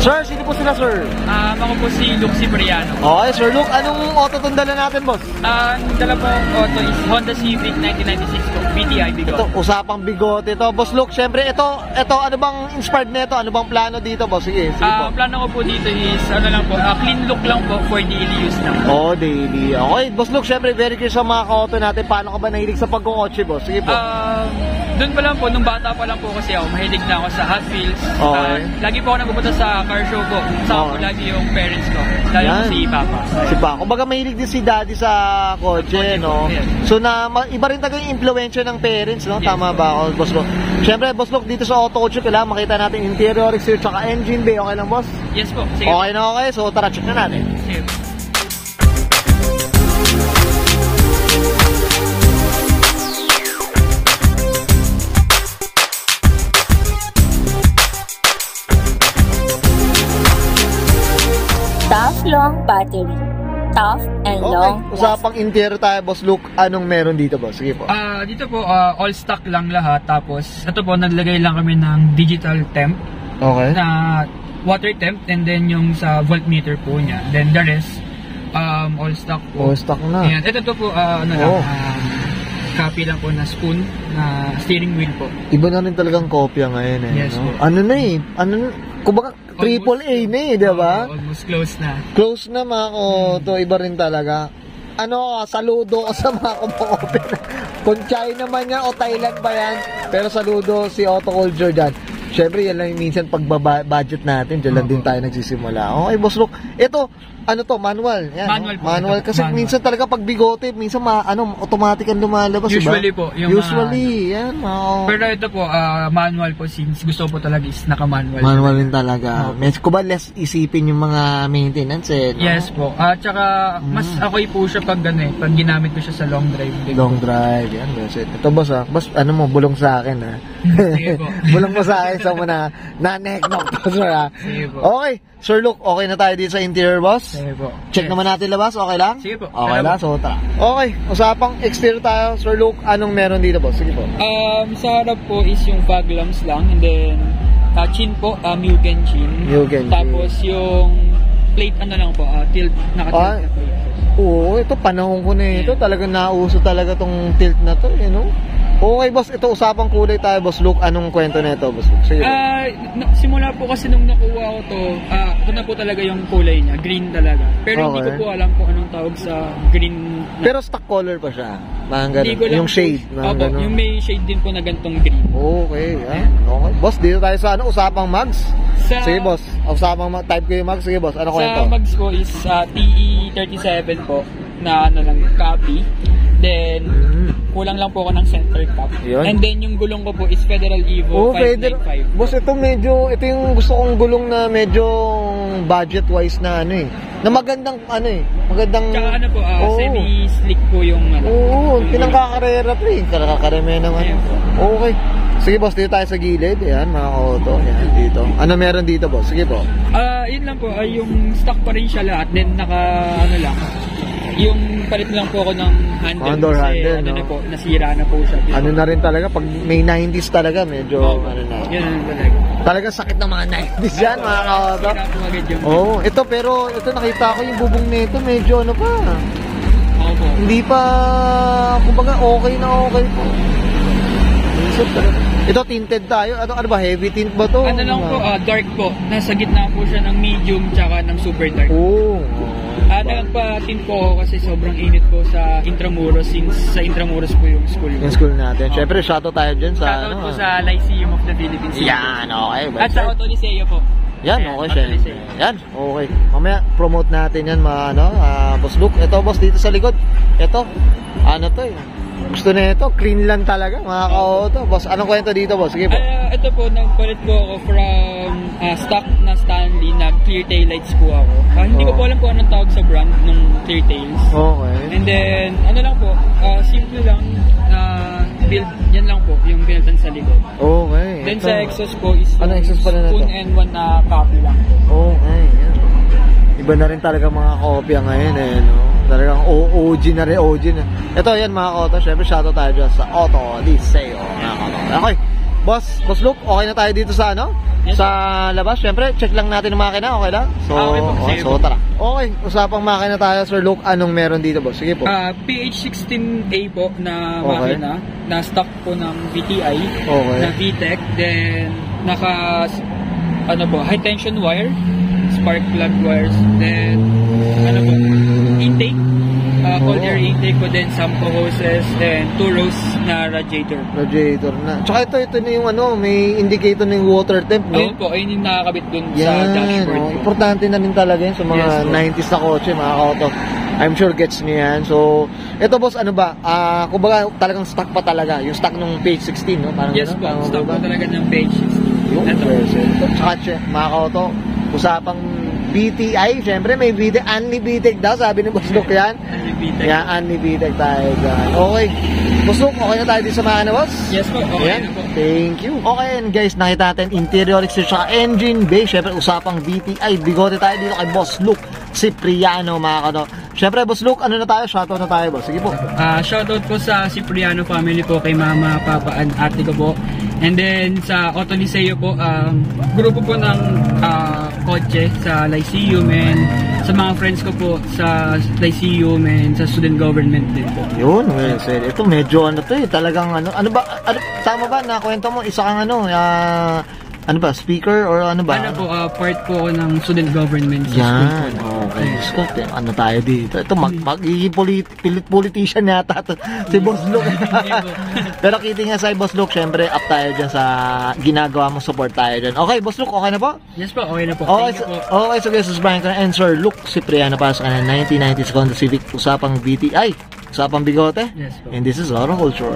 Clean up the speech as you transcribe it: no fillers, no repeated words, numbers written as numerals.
Sir, sino po sila, sir? Ako po si Luke Cipriano. Okay, Sir Luke, anong auto itong dala natin, boss? Dala po ang auto is Honda Civic 1996 po, BTI Bigote. Ito, usapang bigote ito. Boss Luke, syempre, ito, ano bang inspired nito? Ano bang plano dito, boss? Sige po. Ang plano ko po dito is, clean look lang po for daily use lang. Oh, daily. Okay, boss Luke, syempre, very curious sa mga auto natin. Paano ka ba nahilig sa pagkukotse, boss? Sige po. Doon pa lang po, nung bata pa lang po kasi ako, mahilig na ako sa Hot Wheels. Okay. Lagi po ako nagpupunta sa car show po. Saka po lagi yung parents ko. Lalo po si Papa. Si Papa. Kumbaga mahilig din si Daddy sa kotse, no? So, iba rin talaga yung impluensya ng parents, no? Tama ba ako, boss Luke? Siyempre, boss Luke, dito sa Auto Kotse, kailangan makita natin interior, exterior, tsaka engine bay. Okay lang, boss? Yes po. Sige. Okay na okay. So, tara, check na natin. Sige. Tough long battery. Tough and long. Usapang interior tayo, boss Luke. Anong meron dito, boss? Sige po. Dito po, all stock lang lahat. Tapos, ito po, naglagay lang kami ng digital temp. Okay. Na water temp. And then yung sa voltmeter po niya. Then the rest, all stock po. All stock na. Ayan. Ito po, copy lang po na spoon na steering wheel po. Iba na rin talagang kopya ngayon eh. Yes, no? po. Ano na eh? Kumbaga, triple A na eh, diba? Almost close na. Close na mga to iba rin talaga. Saludo ko sa mga kumakopya. Kung China man yan o Thailand ba yan, pero saludo si Auto Culture dyan. Siyempre, yan lang yung minsan pag-budget natin, dyan lang din tayo nagsisimula. Okay, boss Luke. Ito, manual. Yan, manual. Kasi manual. Minsan talaga pag bigote, minsan automatic ang lumalabas. Usually diba? po. Yan. Pero ito po, manual po since gusto po talaga is naka-manual. Manual din talaga. Kung ba less isipin yung mga maintenance eh. No? Yes po. Tsaka, mas okay po siya pag pag ginamit ko siya sa long drive. Long drive, yan. Ito boss Boss, bulong sa akin ha. Sige po. Bulong mo sa akin sa mga na-neck-knock to, sir ha. Sige po. Okay, Sir Luke, okay na tayo dito sa interior, boss? Sige po. Check naman natin labas, okay lang? Sige po. Okay lang, so tara. Okay, usapang exterior tayo, Sir Luke, anong meron dito, boss? Sige po. Sa harap po is yung fog lamps lang, and then chin po, Mugen chin. Tapos yung plate lang po, tilt, naka-tilt na plate. Oo, ito panahon ko na ito, talagang nauso talaga tong tilt na to, no? Okay, boss, ito usapang kulay tayo, boss Luke. Anong kwento nito, boss Luke? Sige. Simula po kasi nung nakuha ko to, ito na po talaga yung kulay niya, green talaga. Pero hindi ko po alam kung anong tawag sa green. Pero stock color pa siya. Yung shade. Yung may shade din po na gantong green. Okay, okay. Boss, dito tayo sa usapang mags. Sige, boss. Usapang type ko yung mags. Sige, boss. Ano kwento? Sa mags ko is TE37 po na copy. Then, kulang lang po ako ng center cap. Yun. And then, yung gulong ko po is Federal Evo 595. Boss, ito yung gusto kong gulong na medyo budget-wise na na magandang magandang... Tsaka semi-slick po yung pinangkakarera po Kakakareme naman. Okay. Sige, boss, dito tayo sa gilid. Ayan, mga auto. Ayan, dito. Ano meron dito, boss? Sige po. Yun lang po. Yung stock pa rin siya lahat. Then, yung palit lang po ako ng handle kasi no? Na po, nasira na po siya. Na rin talaga, pag may 90s talaga, medyo Yun talaga. Talaga sakit ng mga 90s yan, mga kauto. Nasira po agad yung... Ito nakita ko yung bubong nito, medyo pa. Po. Hindi pa, kumbaga okay na okay po. Ito tinted tayo. Ano ba? Heavy tint ba to? Dark po. Nasa gitna po siya ng medium tsaka ng super dark. Nagpa-tint po ako kasi sobrang init po sa Intramuros since sa Intramuros po yung school. Yung school natin. Siyempre, shoutout tayo dyan sa... Shoutout po sa Lyceum of the Philippines. Yan, okay. At sa Auto Liceo po. Yan, okay siya. Yan, okay. Mamaya, promote natin yan, Boss Luke. Ito, boss, dito sa likod. Ito, gusto na ito, clean lang talaga, mga ka-auto. Boss, anong kwento dito, boss? Sige po. Ito po, nagpalit po ako from stock na Stanley na clear taillights po ako. Hindi ko po alam po anong tawag sa brand ng clear tails. Okay. And then, simple lang na build, yan lang po, yung pinalitan sa likod. Okay. Then sa exhaust po is spoon N1 na copy lang po. Okay. Iba na rin talaga mga kopya ngayon no? Talagang OG na rin. Ito yan mga auto, syempre shoutout tayo dyan sa Auto Liceo. Okay. Boss Luke, okay na tayo dito sa ano? Yes, sa labas. Siyempre, check lang natin ang makina, okay lang? So, Okay po, sige so po. tara. Okay, usapang makina tayo, Sir Luke. Anong meron dito, boss? Sige po. PH16A po na Okay. makina, na stock po ng VTI, Okay. na VTEC, then high tension wire, spark plug wires, then intake, cold air intake po, then sampo hoses, then 2 rows na radiator. Radiator na. Tsaka ito na yung ano, may indicator ng water temp, no? Ayun po, ayun yung nakakabit dun sa Yan, dashboard. oh, importante na rin talaga yun sa mga Yes, 90s na kotse, mga kauto. I'm sure gets niyo yan. So, ito boss, ano ba? Kumbaga talagang stock pa talaga. Yung stock nung page 16, no? Parang Yes po, tama stock ba? po talaga ng page 16. Yung Ito. version. Tsaka, mga kauto, usapang BTI, syempre may VTEC, unlimited daw, sabi ni Boss Luke yan. Unlimited. Yan, unlimited tayo dyan. Okay. Boss Luke, okay na tayo din sa makina, boss? Yes po, okay Ayan. na po. Thank you. Okay, and guys, nakita natin interior, exterior, tsaka engine bay. Syempre, usapang BTI. Bigote tayo dito kay Boss Luke Cipriano, mga kano. Syempre, Boss Luke, ano na tayo? Shoutout na tayo, boss. Sige po. Shoutout po sa Cipriano family po, kay mama, papa, and ate ko po. And then sa Auto Liceo po, grupo po ng kotse sa Lyceum, and sa mga friends ko po sa Lyceum and sa student government din po. Yun, well said. Ito medyo ano to eh, talagang ano ba, tama ba na kwento mo isa kang ano ba, speaker or ano ba? Ano po, part po ako ng student government sa Yan, school po. okay. Scott, ano tayo dito? Ito, magiging politician yata to, si Boss Luke. Pero kidding nga sa Boss Luke, syempre, up tayo dyan sa ginagawa mo, support tayo dyan. Okay, Boss Luke, okay na po? Yes po, okay na po. Okay, Thank you po. okay, so guys, Brian and Sir Luke Cipriano para sa kanan 1990s Honda Civic, usapang BTI, usapang bigote, Yes po. and this is Auto Culture.